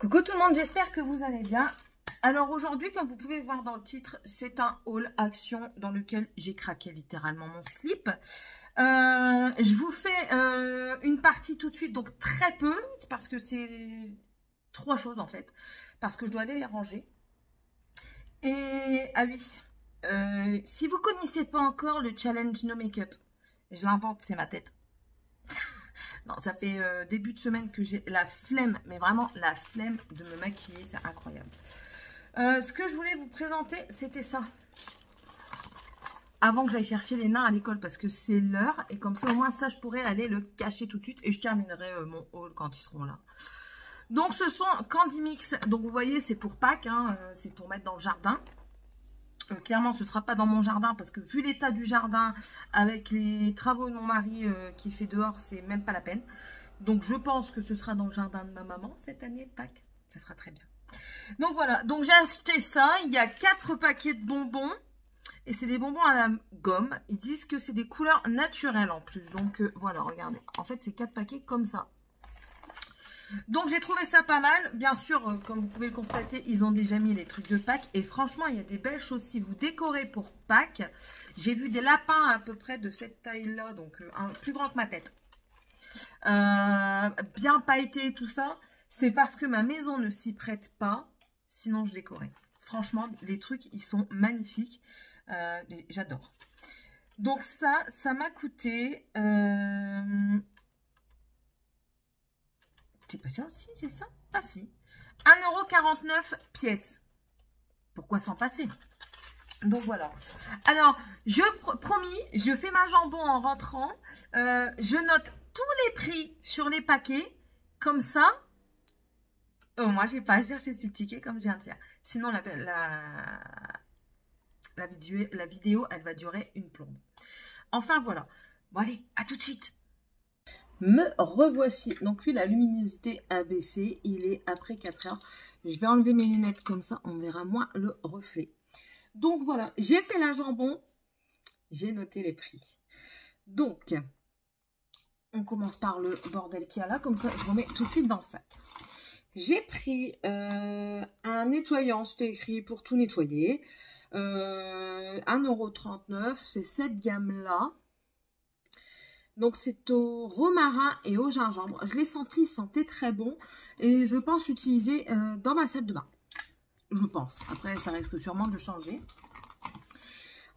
Coucou tout le monde, j'espère que vous allez bien. Alors aujourd'hui, comme vous pouvez voir dans le titre, c'est un haul action dans lequel j'ai craqué littéralement mon slip. Je vous fais une partie tout de suite, donc très peu, parce que c'est 3 choses en fait, parce que je dois aller les ranger. Et ah oui, si vous connaissez pas encore le challenge No Make-up, je l'invente, c'est ma tête. Non, ça fait début de semaine que j'ai la flemme, mais vraiment la flemme de me maquiller, c'est incroyable. Ce que je voulais vous présenter, c'était ça. Avant que j'aille chercher les nains à l'école, parce que c'est l'heure, et comme ça, au moins, ça, je pourrais aller le cacher tout de suite, et je terminerai mon haul quand ils seront là. Donc, ce sont Candy Mix. Donc, vous voyez, c'est pour Pâques, hein, c'est pour mettre dans le jardin. Clairement, ce ne sera pas dans mon jardin parce que vu l'état du jardin avec les travaux de mon mari qui fait dehors, c'est même pas la peine. Donc, je pense que ce sera dans le jardin de ma maman cette année, Pâques. Ça sera très bien. Donc, voilà. Donc, j'ai acheté ça. Il y a 4 paquets de bonbons. Et c'est des bonbons à la gomme. Ils disent que c'est des couleurs naturelles en plus. Donc, voilà, regardez. En fait, c'est 4 paquets comme ça. Donc, j'ai trouvé ça pas mal. Bien sûr, comme vous pouvez le constater, ils ont déjà mis les trucs de Pâques. Et franchement, il y a des belles choses si vous décorez pour Pâques. J'ai vu des lapins à peu près de cette taille-là, donc plus grand que ma tête. Bien pailleté, tout ça. C'est parce que ma maison ne s'y prête pas. Sinon, je décorais. Franchement, les trucs, ils sont magnifiques. J'adore. Donc ça m'a coûté... C'est pas ça aussi, c'est ça? Ah si. 1,49 € pièce. Pourquoi s'en passer? Donc voilà. Alors, promis, je fais ma jambon en rentrant. Je note tous les prix sur les paquets. Comme ça. Moi, j'ai pas à chercher sur le ticket comme je viens de faire. Sinon, la vidéo, elle va durer une plombe. Enfin, voilà. Bon, allez, à tout de suite. Me revoici. Donc oui, la luminosité a baissé. Il est après 4 heures. Je vais enlever mes lunettes comme ça, on verra moins le reflet. Donc voilà, j'ai fait la jambon. J'ai noté les prix. Donc, on commence par le bordel qu'il y a là. Comme ça, je remets tout de suite dans le sac. J'ai pris un nettoyant. C'était écrit pour tout nettoyer. 1,39 €. C'est cette gamme-là. Donc, c'est au romarin et au gingembre. Je l'ai senti, il sentait très bon. Et je pense l'utiliser dans ma salle de bain. Je pense. Après, ça risque sûrement de changer.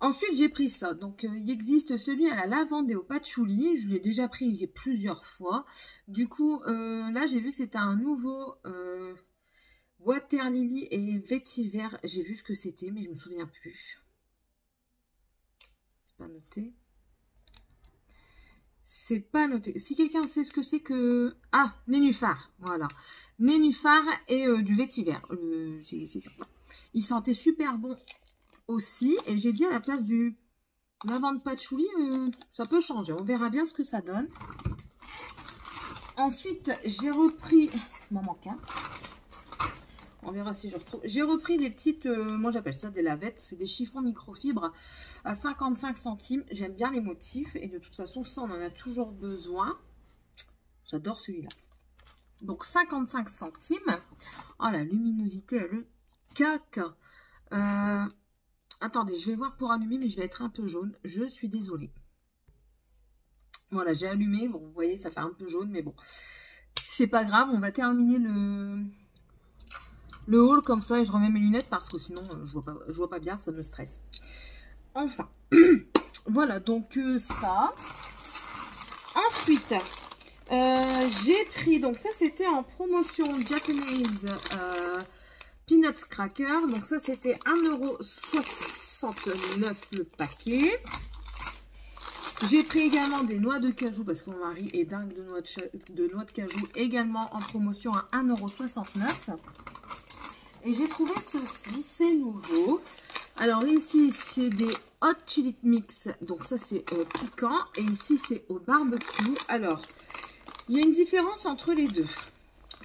Ensuite, j'ai pris ça. Donc, il existe celui à la lavande et au patchouli. Je l'ai déjà pris plusieurs fois. Du coup, là, j'ai vu que c'était un nouveau Water Lily et Vétiver. J'ai vu ce que c'était, mais je ne me souviens plus. C'est pas noté. C'est pas noté. Si quelqu'un sait ce que c'est que... Ah, nénuphar. Voilà. Nénuphar et du vétiver. Il sentait super bon aussi. Et j'ai dit à la place du lavande patchouli, ça peut changer. On verra bien ce que ça donne. Ensuite, j'ai repris... Il m'en manque un. On verra si je retrouve. J'ai repris des petites... moi, j'appelle ça des lavettes. C'est des chiffons microfibres à 55 centimes. J'aime bien les motifs. Et de toute façon, ça, on en a toujours besoin. J'adore celui-là. Donc, 55 centimes. Oh, la luminosité, elle est caca. Attendez, je vais voir pour allumer, mais je vais être un peu jaune. Je suis désolée. Voilà, j'ai allumé. Bon, vous voyez, ça fait un peu jaune, mais bon. C'est pas grave. On va terminer le haul comme ça et je remets mes lunettes parce que sinon je vois pas bien, ça me stresse. Enfin, voilà, donc ça. Ensuite, j'ai pris, donc ça c'était en promotion Japanese Peanuts Cracker. Donc ça c'était 1,69 € le paquet. J'ai pris également des noix de cajou parce que mon mari est dingue de noix de cajou, également en promotion à 1,69 €. Et j'ai trouvé ceci, c'est nouveau. Alors ici, c'est des hot chili mix. Donc ça, c'est piquant. Et ici, c'est au barbecue. Alors, il y a une différence entre les deux.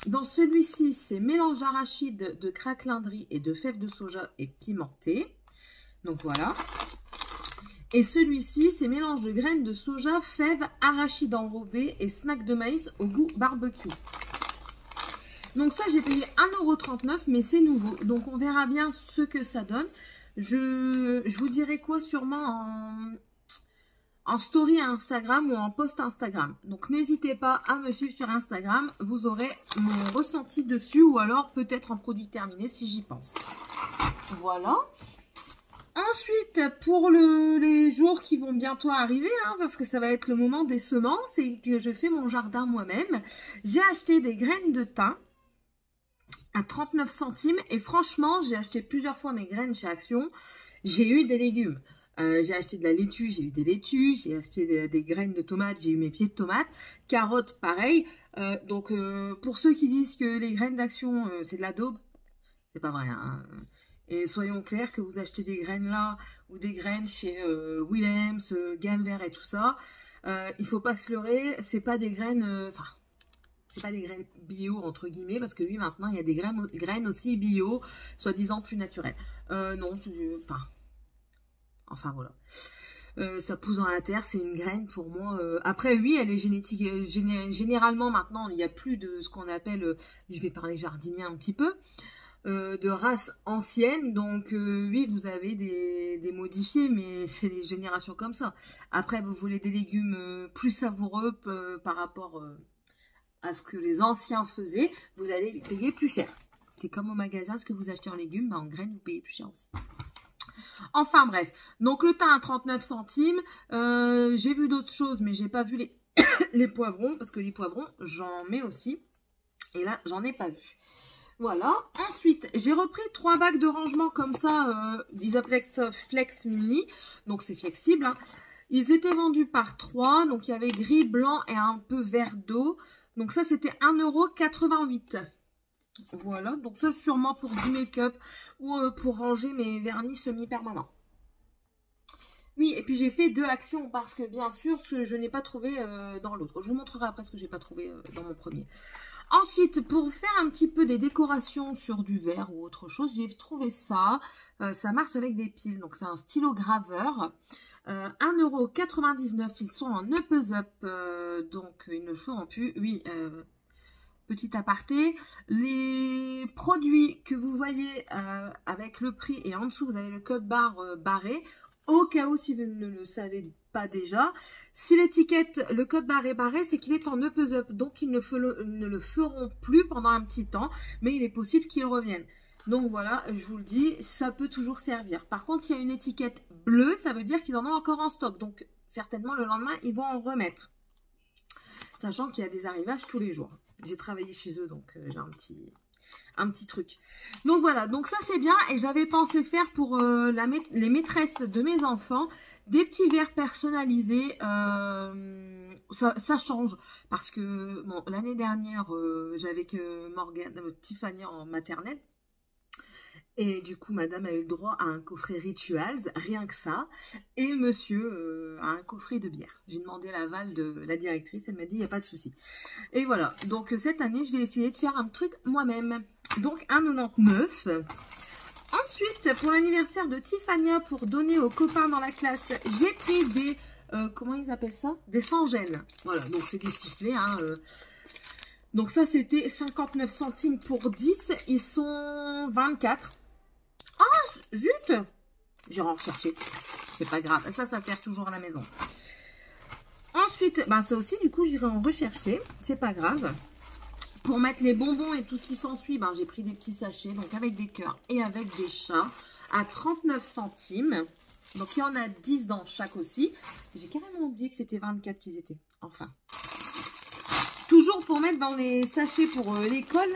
Dans celui-ci, c'est mélange d'arachide, de craquelindrie et de fèves de soja et pimenté. Donc voilà. Et celui-ci, c'est mélange de graines de soja, fèves, arachides enrobées et snack de maïs au goût barbecue. Donc ça, j'ai payé 1,39 €, mais c'est nouveau. Donc on verra bien ce que ça donne. Je vous dirai quoi sûrement en story Instagram ou en post Instagram. Donc n'hésitez pas à me suivre sur Instagram. Vous aurez mon ressenti dessus ou alors peut-être en produit terminé si j'y pense. Voilà. Ensuite, pour les jours qui vont bientôt arriver, hein, parce que ça va être le moment des semences et que je fais mon jardin moi-même, j'ai acheté des graines de thym à 39 centimes. Et franchement, j'ai acheté plusieurs fois mes graines chez Action. J'ai eu des légumes. J'ai acheté de la laitue, j'ai eu des laitues. J'ai acheté des graines de tomates, j'ai eu mes pieds de tomates. Carottes, pareil. Donc, pour ceux qui disent que les graines d'Action, c'est de la daube, c'est pas vrai, hein. Et soyons clairs que vous achetez des graines là ou des graines chez Willems, Gamme Vert et tout ça, il faut pas se leurrer, c'est pas des graines, c'est pas des graines bio entre guillemets, parce que oui, maintenant il y a des graines aussi bio, soi-disant plus naturelles. Non, enfin voilà. Ça pousse dans la terre, c'est une graine pour moi. Après, oui, elle est génétique. Généralement, maintenant, il n'y a plus de ce qu'on appelle, je vais parler jardinier un petit peu, de race ancienne. Donc, oui, vous avez des modifiés, mais c'est les générations comme ça. Après, vous voulez des légumes plus savoureux par rapport à ce que les anciens faisaient, vous allez payer plus cher. C'est comme au magasin, ce que vous achetez en légumes, bah, en graines, vous payez plus cher aussi. Enfin bref, donc le thym à 39 centimes, j'ai vu d'autres choses, mais j'ai pas vu les poivrons, parce que les poivrons, j'en mets aussi, et là, j'en ai pas vu. Voilà, ensuite, j'ai repris 3 bacs de rangement comme ça, d'Isaplex Flex Mini, donc c'est flexible, hein. Ils étaient vendus par 3, donc il y avait gris, blanc et un peu vert d'eau, donc ça c'était 1,88 €. Voilà, donc ça sûrement pour du make-up ou pour ranger mes vernis semi-permanents. Oui, et puis j'ai fait 2 actions parce que bien sûr, ce que je n'ai pas trouvé dans l'autre. Je vous montrerai après ce que j'ai pas trouvé dans mon premier. Ensuite, pour faire un petit peu des décorations sur du verre ou autre chose, j'ai trouvé ça. Ça marche avec des piles, donc c'est un stylo graveur. 1,99 €, ils sont en up, donc ils ne feront plus. Oui, petit aparté, les produits que vous voyez avec le prix et en dessous, vous avez le code barre barré. Au cas où, si vous ne le savez pas déjà, si l'étiquette, le code barre est barré, c'est qu'il est en up, donc ils ne le feront plus pendant un petit temps, mais il est possible qu'ils reviennent. Donc voilà, je vous le dis, ça peut toujours servir. Par contre, s'il y a une étiquette bleue, ça veut dire qu'ils en ont encore en stock. Donc certainement, le lendemain, ils vont en remettre. Sachant qu'il y a des arrivages tous les jours. J'ai travaillé chez eux, donc j'ai un petit truc. Donc voilà, donc ça c'est bien. Et j'avais pensé faire pour les maîtresses de mes enfants des petits verres personnalisés. Ça change. Parce que bon, l'année dernière, j'avais que Tiffany en maternelle. Et du coup, madame a eu le droit à un coffret Rituals, rien que ça. Et monsieur a un coffret de bière. J'ai demandé l'aval de la directrice, elle m'a dit, il n'y a pas de souci. Et voilà, donc cette année, je vais essayer de faire un truc moi-même. Donc 1,99 €. Ensuite, pour l'anniversaire de Tiffania, pour donner aux copains dans la classe, j'ai pris des, comment ils appellent ça? Des sans-gêne. Voilà, donc c'est des sifflets, hein. Donc ça, c'était 59 centimes pour 10. Ils sont 24. Ah, zut! J'irai en rechercher. C'est pas grave. Ça sert toujours à la maison. Ensuite, ben ça aussi, du coup, j'irai en rechercher. C'est pas grave. Pour mettre les bonbons et tout ce qui s'ensuit, ben, j'ai pris des petits sachets. Donc, avec des cœurs et avec des chats. À 39 centimes. Donc, il y en a 10 dans chaque aussi. J'ai carrément oublié que c'était 24 qu'ils étaient. Enfin. Toujours pour mettre dans les sachets pour l'école.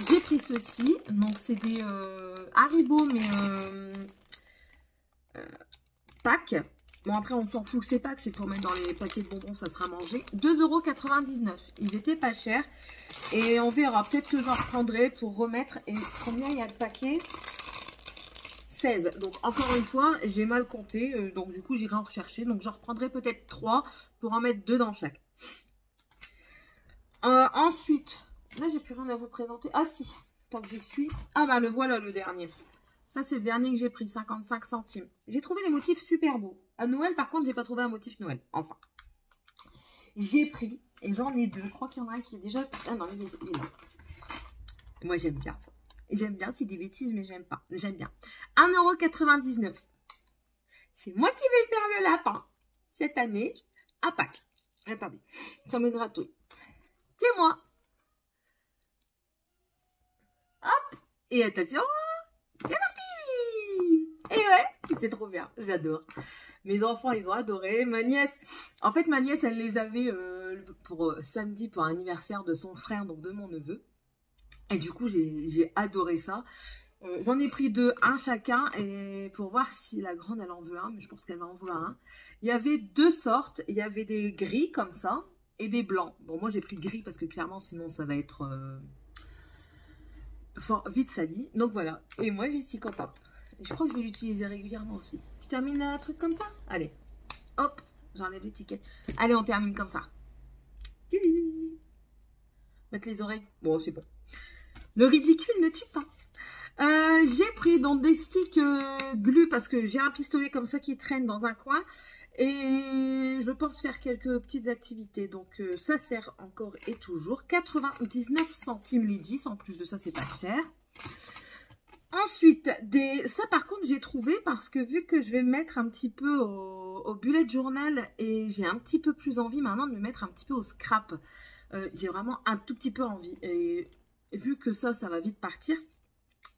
J'ai pris ceci, donc c'est des Haribo, mais pack. Bon, après, on s'en fout que c'est pack, c'est pour mettre dans les paquets de bonbons, ça sera mangé. 2,99 €. Ils étaient pas chers. Et on verra, peut-être que j'en reprendrai pour remettre. Et combien il y a de paquets? 16. Donc, encore une fois, j'ai mal compté. Donc, du coup, j'irai en rechercher. Donc, j'en reprendrai peut-être 3 pour en mettre 2 dans chaque. Ensuite, là, j'ai plus rien à vous présenter. Ah, si, tant que j'y suis. Ah, bah, le voilà, le dernier. Ça, c'est le dernier que j'ai pris, 55 centimes. J'ai trouvé les motifs super beaux. À Noël, par contre, j'ai pas trouvé un motif Noël. Enfin, j'ai pris, et j'en ai 2. Je crois qu'il y en a un qui est déjà... Ah non, il est là. Moi, j'aime bien ça. J'aime bien, c'est des bêtises, mais j'aime pas. J'aime bien. 1,99 €. C'est moi qui vais faire le lapin cette année à Pâques. Attendez, ça me gratouille. C'est moi. Hop. Et attention, c'est parti. Et ouais, c'est trop bien. J'adore. Mes enfants, ils ont adoré. Ma nièce, en fait, ma nièce, elle les avait pour samedi pour l'anniversaire de son frère, donc de mon neveu. Et du coup, j'ai adoré ça. J'en ai pris deux, un chacun, et pour voir si la grande, elle en veut un, mais je pense qu'elle va en vouloir un. Il y avait deux sortes. Il y avait des gris comme ça et des blancs. Bon, moi, j'ai pris gris parce que clairement, sinon, ça va être fort vite sali. Donc voilà. Et moi, j'y suis contente. Je crois que je vais l'utiliser régulièrement aussi. Je termine un truc comme ça. Allez, hop, j'enlève l'étiquette. Allez, on termine comme ça. Mettre les oreilles. Bon, c'est bon. Le ridicule ne tue pas. J'ai pris donc des sticks glu parce que j'ai un pistolet comme ça qui traîne dans un coin. Et je pense faire quelques petites activités. Donc ça sert encore et toujours. 99 centimes les 10. En plus de ça, c'est pas cher. Ensuite, ça par contre j'ai trouvé parce que vu que je vais me mettre un petit peu au bullet journal et j'ai un petit peu plus envie maintenant de me mettre un petit peu au scrap. J'ai vraiment un tout petit peu envie. Et vu que ça va vite partir,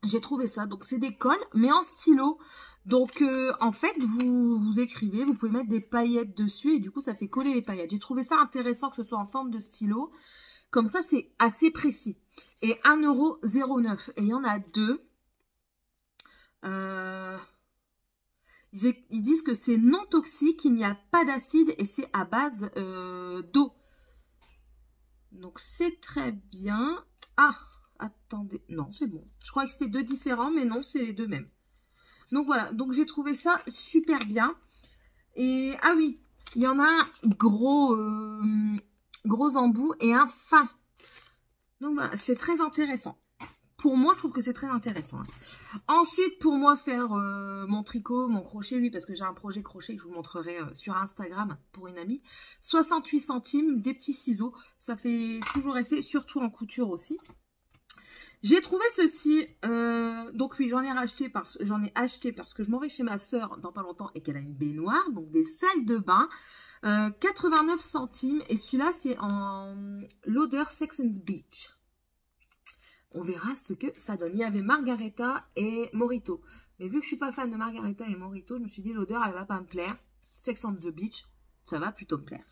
j'ai trouvé ça. Donc c'est des cols mais en stylo. Donc en fait vous écrivez, vous pouvez mettre des paillettes dessus et du coup ça fait coller les paillettes. J'ai trouvé ça intéressant que ce soit en forme de stylo. Comme ça c'est assez précis. Et 1,09 €. Et il y en a deux. Ils disent que c'est non toxique, il n'y a pas d'acide et c'est à base d'eau. Donc c'est très bien. Ah, attendez, non c'est bon. Je crois que c'était deux différents, mais non, c'est les deux mêmes. Donc voilà, donc j'ai trouvé ça super bien. Et ah oui, il y en a un gros embout et un fin. Donc voilà, c'est très intéressant. Pour moi, je trouve que c'est très intéressant. Ensuite, pour moi, faire mon tricot, mon crochet, oui, parce que j'ai un projet crochet que je vous montrerai sur Instagram pour une amie. 68 centimes, des petits ciseaux. Ça fait toujours effet, surtout en couture aussi. J'ai trouvé ceci. Donc oui, j'en ai acheté parce que je m'en vais chez ma soeur dans pas longtemps et qu'elle a une baignoire. Donc des salles de bain. 89 centimes. Et celui-là, c'est en l'odeur Sex and Beach. On verra ce que ça donne. Il y avait Margareta et Morito. Mais vu que je suis pas fan de Margareta et Morito, je me suis dit l'odeur, elle va pas me plaire. Sex on the Beach, ça va plutôt me plaire.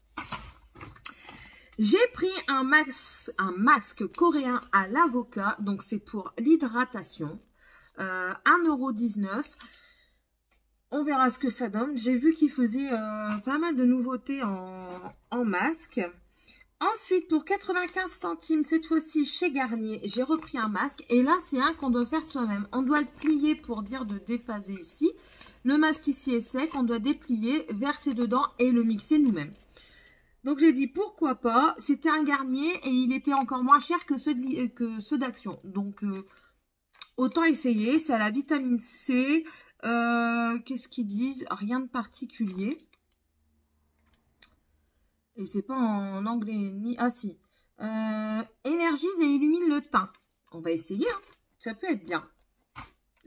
J'ai pris un masque coréen à l'avocat. Donc c'est pour l'hydratation. 1,19 €. On verra ce que ça donne. J'ai vu qu'il faisait pas mal de nouveautés en masque. Ensuite, pour 95 centimes, cette fois-ci chez Garnier, j'ai repris un masque. Et là, c'est un qu'on doit faire soi-même. On doit le plier pour dire de déphaser ici. Le masque ici est sec. On doit déplier, verser dedans et le mixer nous-mêmes. Donc, j'ai dit pourquoi pas. C'était un Garnier et il était encore moins cher que ceux d'Action. Donc, autant essayer. C'est à la vitamine C. Qu'est-ce qu'ils disent? Rien de particulier. Et c'est pas en anglais ni... Ah si. Énergise et illumine le teint. On va essayer. Hein. Ça peut être bien.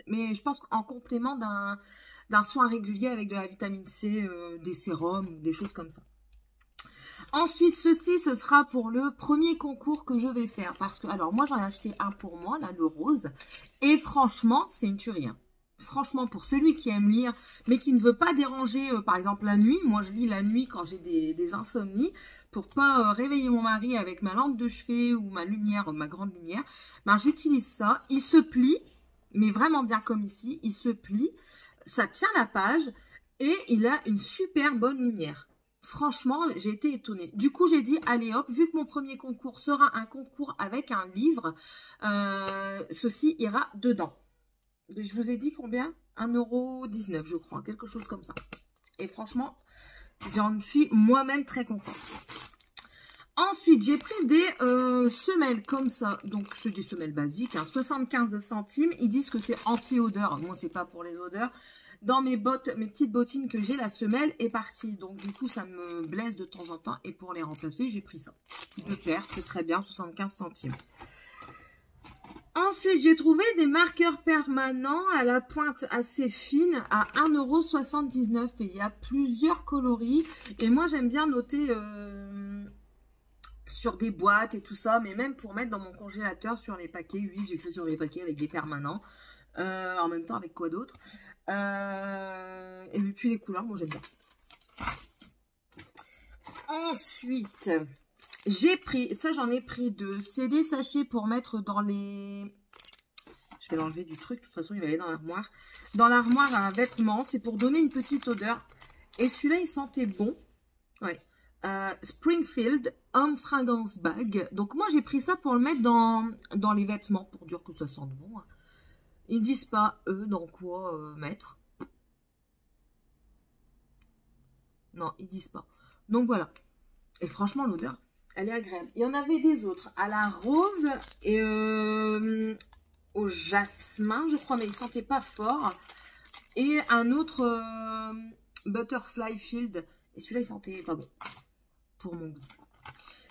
Mais je pense qu'en complément d'un soin régulier avec de la vitamine C, des sérums, des choses comme ça. Ensuite, ceci, ce sera pour le premier concours que je vais faire. Parce que, alors moi, j'en ai acheté un pour moi, là, le rose. Et franchement, c'est une tuerie. Hein. Franchement, pour celui qui aime lire, mais qui ne veut pas déranger, par exemple, la nuit. Moi, je lis la nuit quand j'ai des insomnies. Pour pas réveiller mon mari avec ma lampe de chevet ou ma lumière, ma grande lumière. Ben, j'utilise ça. Il se plie, mais vraiment bien comme ici. Il se plie. Ça tient la page. Et il a une super bonne lumière. Franchement, j'ai été étonnée. Du coup, j'ai dit, allez hop, vu que mon premier concours sera un concours avec un livre, ceci ira dedans. Je vous ai dit combien? 1,19 €, je crois, quelque chose comme ça. Et franchement, j'en suis moi-même très contente. Ensuite, j'ai pris des semelles comme ça. Donc, c'est des semelles basiques, hein, 75 centimes. Ils disent que c'est anti-odeur. Moi, c'est pas pour les odeurs. Dans mes bottes, mes petites bottines que j'ai, la semelle est partie. Donc, du coup, ça me blesse de temps en temps. Et pour les remplacer, j'ai pris ça. Deux paires, c'est très bien, 75 centimes. Ensuite, j'ai trouvé des marqueurs permanents à la pointe assez fine à 1,79 €. Et il y a plusieurs coloris. Et moi, j'aime bien noter sur des boîtes et tout ça. Mais même pour mettre dans mon congélateur sur les paquets. Oui, j'écris sur les paquets avec des permanents. En même temps, avec quoi d'autre et puis les couleurs, moi, j'aime bien. Ensuite... j'ai pris, ça j'en ai pris 2. C'est des sachets pour mettre dans les... Je vais l'enlever du truc, de toute façon il va aller dans l'armoire. Dans l'armoire à vêtements, c'est pour donner une petite odeur. Et celui-là il sentait bon. Ouais. Springfield Home Fragrance Bag. Donc moi j'ai pris ça pour le mettre dans les vêtements, pour dire que ça sente bon. Ils ne disent pas eux dans quoi mettre. Non, ils disent pas. Donc voilà. Et franchement l'odeur... elle est agréable. Il y en avait des autres à la rose et au jasmin, je crois, mais ils ne sentaient pas fort. Et un autre Butterfly Field. Et celui-là, il sentait pas bon pour mon goût.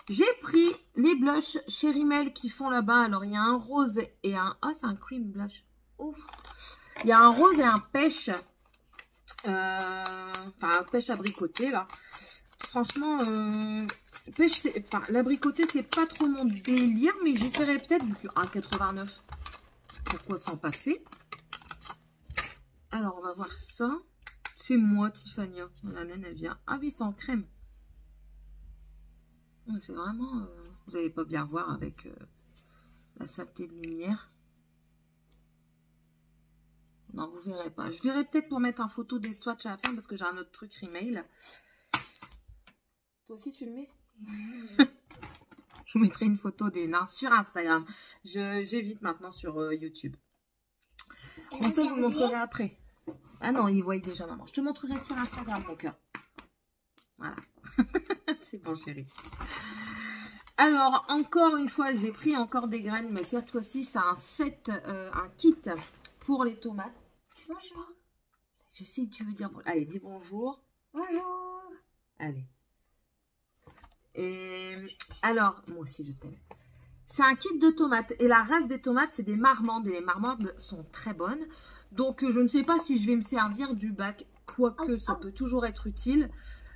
J'ai pris les blushs chez Rimmel qui font là-bas. Alors, il y a un rose et un... ah, c'est un cream blush. Ouf. Il y a un rose et un pêche. Enfin, un pêche abricoté, là. Franchement... pêche, enfin, l'abricoté, c'est pas trop mon délire, mais j'essaierai peut-être du 1,89. Pourquoi s'en passer? Alors, on va voir ça. C'est moi, Tiffania. La naine, elle vient. Ah oui, c'est en crème. C'est vraiment... vous n'allez pas bien voir avec la saleté de lumière. Non, vous verrez pas. Je verrai peut-être pour mettre en photo des swatchs à la fin, parce que j'ai un autre truc Rimmel. Toi aussi, tu le mets? Je vous mettrai une photo des nains sur Instagram. J'évite maintenant sur YouTube. Bon, ça, je vous montrerai après. Ah non, ils voient déjà, maman. Je te montrerai sur Instagram, mon cœur. Voilà. C'est bon, chérie. Alors, encore une fois, j'ai pris encore des graines. Mais cette fois-ci, c'est un set, un kit pour les tomates. Bonjour. Je sais que tu veux dire... allez, dis bonjour. Bonjour. Allez. Et alors, moi aussi je t'aime. C'est un kit de tomates. Et la race des tomates, c'est des marmandes. Et les marmandes sont très bonnes. Donc, je ne sais pas si je vais me servir du bac. Quoique, ça peut toujours être utile.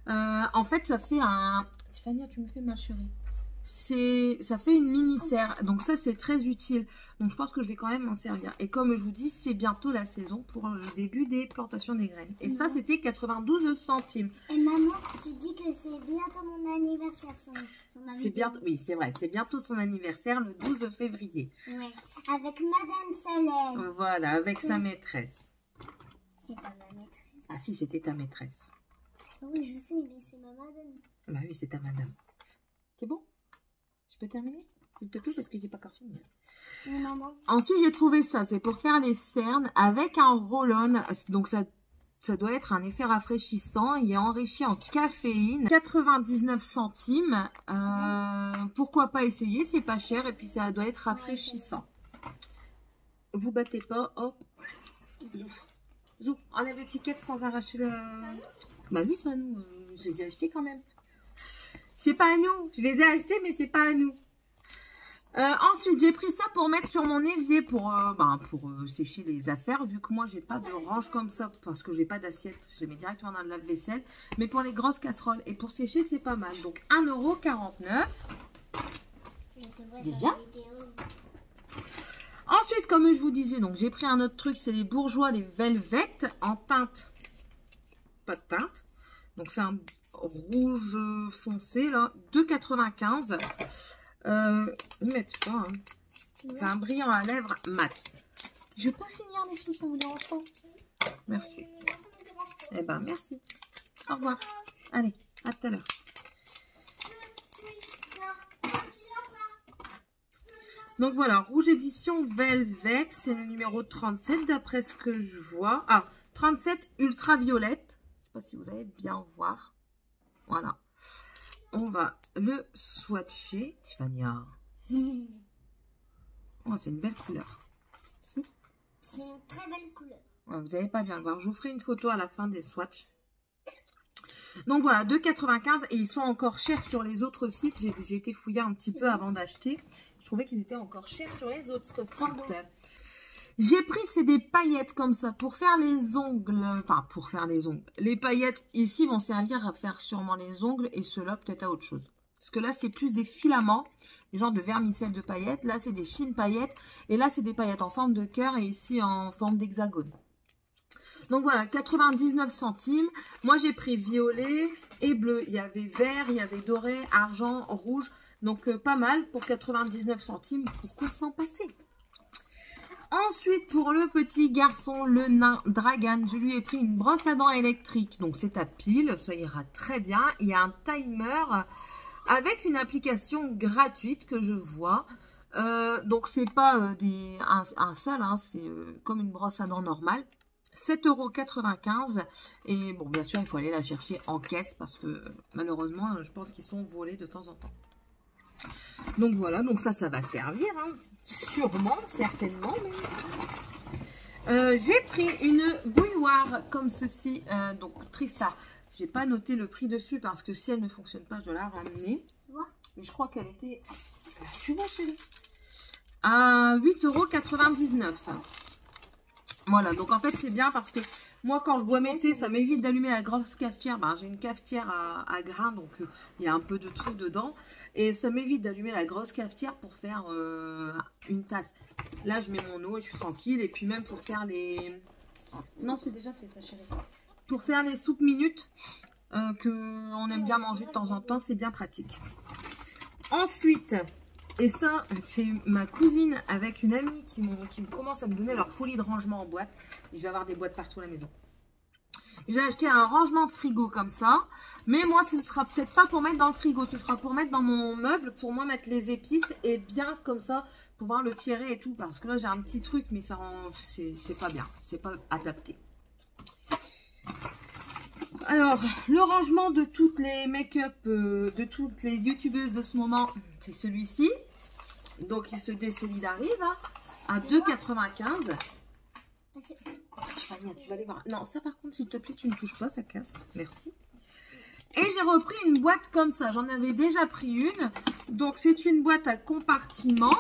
En fait, ça fait un... Tiffania, tu me fais ma chérie. Ça fait une mini serre. Donc, ça, c'est très utile. Donc, je pense que je vais quand même m'en servir. Et comme je vous dis, c'est bientôt la saison pour le début des plantations des graines. Et ça, c'était 92 centimes. Et maman, tu dis que c'est bientôt mon anniversaire. C'est bientôt, oui, c'est vrai. C'est bientôt son anniversaire, le 12 février. Ouais. Avec Madame Salem. Voilà, avec sa maîtresse. C'est pas ma maîtresse. Ah si, c'était ta maîtresse. Oui, je sais, mais c'est ma madame. Bah oui, c'est ta madame. C'est bon? Je peux terminer? S'il te plaît, parce que j'ai pas encore fini. Oui, maman. Ensuite, j'ai trouvé ça. C'est pour faire les cernes avec un roll-on. Donc, ça doit être un effet rafraîchissant. Il est enrichi en caféine. 99 centimes. Pourquoi pas essayer? C'est pas cher. Et puis, ça doit être rafraîchissant. Vous battez pas. Hop. Zou. Enlève l'étiquette sans arracher le... Bah oui, c'est à nous. Je les ai achetés quand même. C'est pas à nous. Je les ai achetés, mais c'est pas à nous. Ensuite, j'ai pris ça pour mettre sur mon évier pour sécher les affaires. Vu que moi, j'ai pas de range comme ça parce que j'ai pas d'assiette. Je les mets directement dans le lave-vaisselle. Mais pour les grosses casseroles et pour sécher, c'est pas mal. Donc, 1,49 €. Je te vois Déjà sur la vidéo. Ensuite, comme je vous disais, donc j'ai pris un autre truc. C'est les bourgeois, les Velvet en teinte. Pas de teinte. Donc, c'est un rouge foncé, là. 2,95 €. Ne mettez pas. Hein. C'est un brillant à lèvres mat. Je vais pas finir, les filles, ça vous dérange pas? Merci. Eh ben, merci. Au revoir. Allez, à tout à l'heure. Donc voilà, Rouge Édition Velvet, c'est le numéro 37 d'après ce que je vois. Ah, 37 ultraviolette. Je sais pas si vous allez bien voir. Voilà. On va le swatcher. Tiffania. Oh, c'est une belle couleur. C'est une très belle couleur. Ouais, vous n'allez pas bien le voir. Je vous ferai une photo à la fin des swatchs. Donc voilà, 2,95 € et ils sont encore chers sur les autres sites. J'ai été fouiller un petit peu avant d'acheter. Je trouvais qu'ils étaient encore chers sur les autres sites. J'ai pris que c'est des paillettes comme ça pour faire les ongles. Enfin, pour faire les ongles. Les paillettes ici vont servir à faire sûrement les ongles et ceux-là peut-être à autre chose. Parce que là, c'est plus des filaments, des genres de vermicelle de paillettes. Là, c'est des fines paillettes. Et là, c'est des paillettes en forme de cœur et ici en forme d'hexagone. Donc voilà, 99 centimes. Moi, j'ai pris violet et bleu. Il y avait vert, il y avait doré, argent, rouge. Donc, pas mal pour 99 centimes. Pourquoi s'en passer? Ensuite, pour le petit garçon, le nain Dragan, je lui ai pris une brosse à dents électrique. Donc, c'est à pile, ça ira très bien. Il y a un timer avec une application gratuite que je vois. Donc, c'est pas un seul, hein, c'est comme une brosse à dents normale. 7,95 €. Et bon, bien sûr, il faut aller la chercher en caisse parce que malheureusement, je pense qu'ils sont volés de temps en temps. Donc voilà, donc ça va servir, hein. Sûrement, certainement. Mais... j'ai pris une bouilloire comme ceci, donc Tristar. J'ai pas noté le prix dessus parce que si elle ne fonctionne pas, je dois la ramener. Mais je crois qu'elle était, tu vois chérie, à 8,99 €. Voilà, donc en fait c'est bien parce que moi quand je bois mes thés, ça m'évite d'allumer la grosse cafetière. Ben, j'ai une cafetière à grains, donc il y a un peu de tout dedans. Et ça m'évite d'allumer la grosse cafetière pour faire une tasse. Là je mets mon eau et je suis tranquille. Et puis même pour faire les... Non, c'est déjà fait ça chérie. Pour faire les soupes minutes qu'on aime bien manger de temps en temps, c'est bien pratique. Ensuite... Et ça, c'est ma cousine avec une amie qui commence à me donner leur folie de rangement en boîte. Je vais avoir des boîtes partout à la maison. J'ai acheté un rangement de frigo comme ça. Mais moi, ce sera peut-être pas pour mettre dans le frigo. Ce sera pour mettre dans mon meuble, pour moi mettre les épices. Et bien comme ça, pouvoir le tirer et tout. Parce que là, j'ai un petit truc, mais ça c'est pas bien. C'est pas adapté. Alors, le rangement de toutes les make-up, de toutes les youtubeuses de ce moment, c'est celui-ci. Donc, il se désolidarise hein, à 2,95 €. Tu vas aller voir. Non, ça par contre, s'il te plaît, tu ne touches pas, ça casse. Merci. Et j'ai repris une boîte comme ça. J'en avais déjà pris une. Donc, c'est une boîte à compartiment.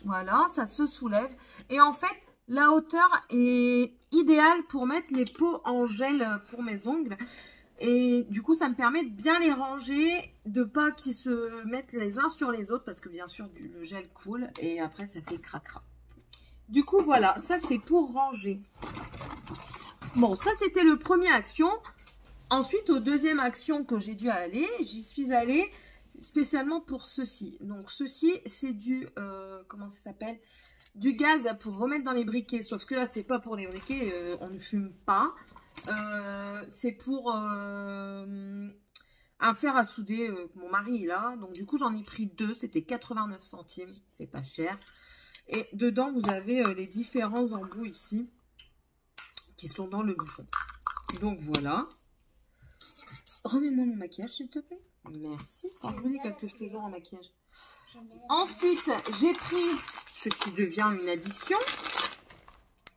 Voilà, ça se soulève. Et en fait, la hauteur est idéale pour mettre les pots en gel pour mes ongles. Et du coup, ça me permet de bien les ranger, de pas qu'ils se mettent les uns sur les autres, parce que bien sûr, le gel coule et après, ça fait cracra. Du coup, voilà, ça c'est pour ranger. Bon, ça c'était le premier action. Ensuite, au deuxième action que j'ai dû aller, j'y suis allée spécialement pour ceci. Donc, ceci, c'est du, comment ça s'appelle? Du gaz pour remettre dans les briquets. Sauf que là, c'est pas pour les briquets, on ne fume pas. C'est pour un fer à souder que mon mari il a. Donc du coup j'en ai pris deux, c'était 89 centimes, c'est pas cher. Et dedans vous avez les différents embouts ici qui sont dans le bouchon. Donc voilà. Remets-moi mon maquillage s'il te plaît. Merci. Quand je vous dis qu'elle touche toujours en maquillage. Ensuite j'ai pris ce qui devient une addiction.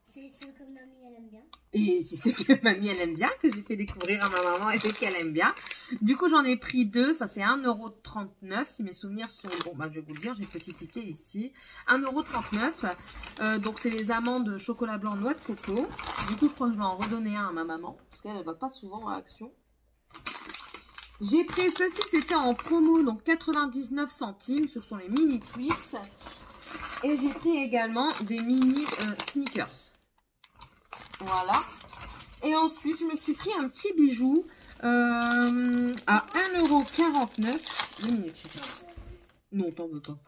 C'est ce que mamie elle aime bien. Et c'est ce que mamie elle aime bien, que j'ai fait découvrir à ma maman et qu'elle aime bien. Du coup j'en ai pris deux, ça c'est 1,39 € si mes souvenirs sont bon. Bah, je vais vous le dire, j'ai petit ticket ici. 1,39 €. Donc c'est les amandes chocolat blanc noix de coco. Du coup je crois que je vais en redonner un à ma maman, parce qu'elle ne va pas souvent à Action. J'ai pris ceci, c'était en promo, donc 99 centimes. Ce sont les mini Twix. Et j'ai pris également des mini sneakers. Voilà. Et ensuite, je me suis pris un petit bijou à 1,49 €. 2 minutes, chérie. Non, t'en veux pas.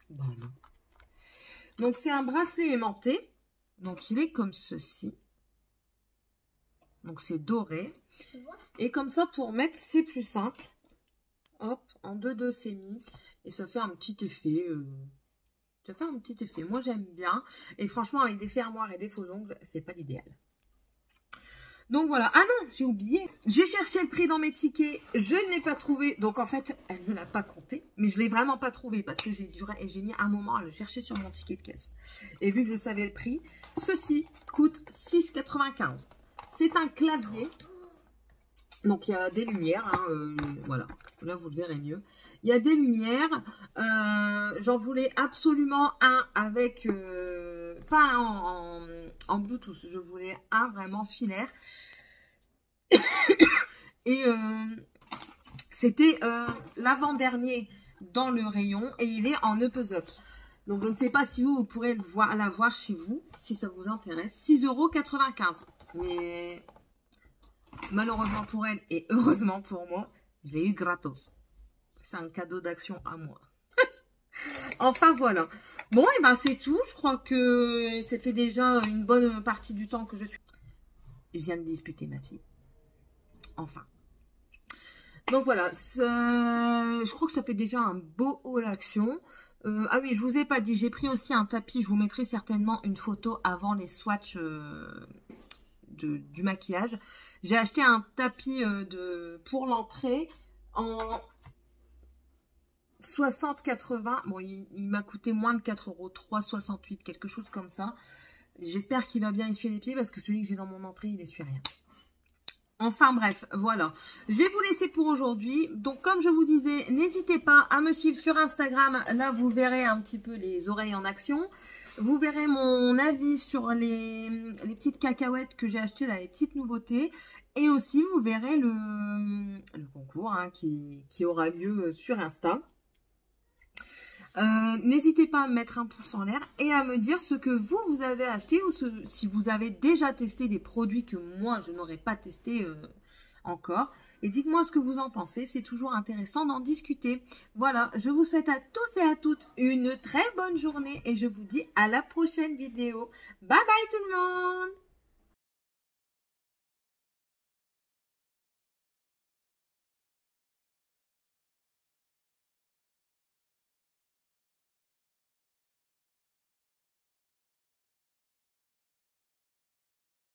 Bah non. Donc, c'est un bracelet aimanté. Donc, il est comme ceci. Donc, c'est doré. Et comme ça, pour mettre, c'est plus simple. Hop, en deux, c'est mis. Et ça fait un petit effet... Ça fait un petit effet. Moi, j'aime bien. Et franchement, avec des fermoirs et des faux ongles, c'est pas l'idéal. Donc, voilà. Ah non, j'ai oublié. J'ai cherché le prix dans mes tickets. Je ne l'ai pas trouvé. Donc, en fait, elle ne l'a pas compté. Mais je ne l'ai vraiment pas trouvé parce que j'ai mis un moment à le chercher sur mon ticket de caisse. Et vu que je savais le prix, ceci coûte 6,95 €. C'est un clavier. Donc, il y a des lumières, hein, voilà, là, vous le verrez mieux. Il y a des lumières, j'en voulais absolument un avec, pas un en Bluetooth, je voulais un vraiment filaire. Et c'était l'avant-dernier dans le rayon et il est en up-up. Donc, je ne sais pas si vous pourrez la voir chez vous, si ça vous intéresse. 6,95 €. Mais malheureusement pour elle et heureusement pour moi, je l'ai eu gratos. C'est un cadeau d'action à moi. Enfin, voilà. Bon, et ben c'est tout. Je crois que ça fait déjà une bonne partie du temps que je viens de disputer ma fille. Enfin. Donc voilà, je crois que ça fait déjà un beau haul action. Ah oui, je vous ai pas dit, j'ai pris aussi un tapis. Je vous mettrai certainement une photo avant les swatchs du maquillage. J'ai acheté un tapis pour l'entrée en 60-80. Bon, il m'a coûté moins de 4 €, 3,68 €, quelque chose comme ça. J'espère qu'il va bien essuyer les pieds parce que celui que j'ai dans mon entrée, il essuie rien. Enfin bref, voilà. Je vais vous laisser pour aujourd'hui. Donc comme je vous disais, n'hésitez pas à me suivre sur Instagram. Là, vous verrez un petit peu les oreilles en action. Vous verrez mon avis sur les petites cacahuètes que j'ai achetées, là, les petites nouveautés. Et aussi, vous verrez le concours hein, qui aura lieu sur Insta. N'hésitez pas à me mettre un pouce en l'air et à me dire ce que vous avez acheté ou si vous avez déjà testé des produits que moi je n'aurais pas testé encore. Et dites-moi ce que vous en pensez, c'est toujours intéressant d'en discuter. Voilà, je vous souhaite à tous et à toutes une très bonne journée et je vous dis à la prochaine vidéo. Bye bye tout le monde!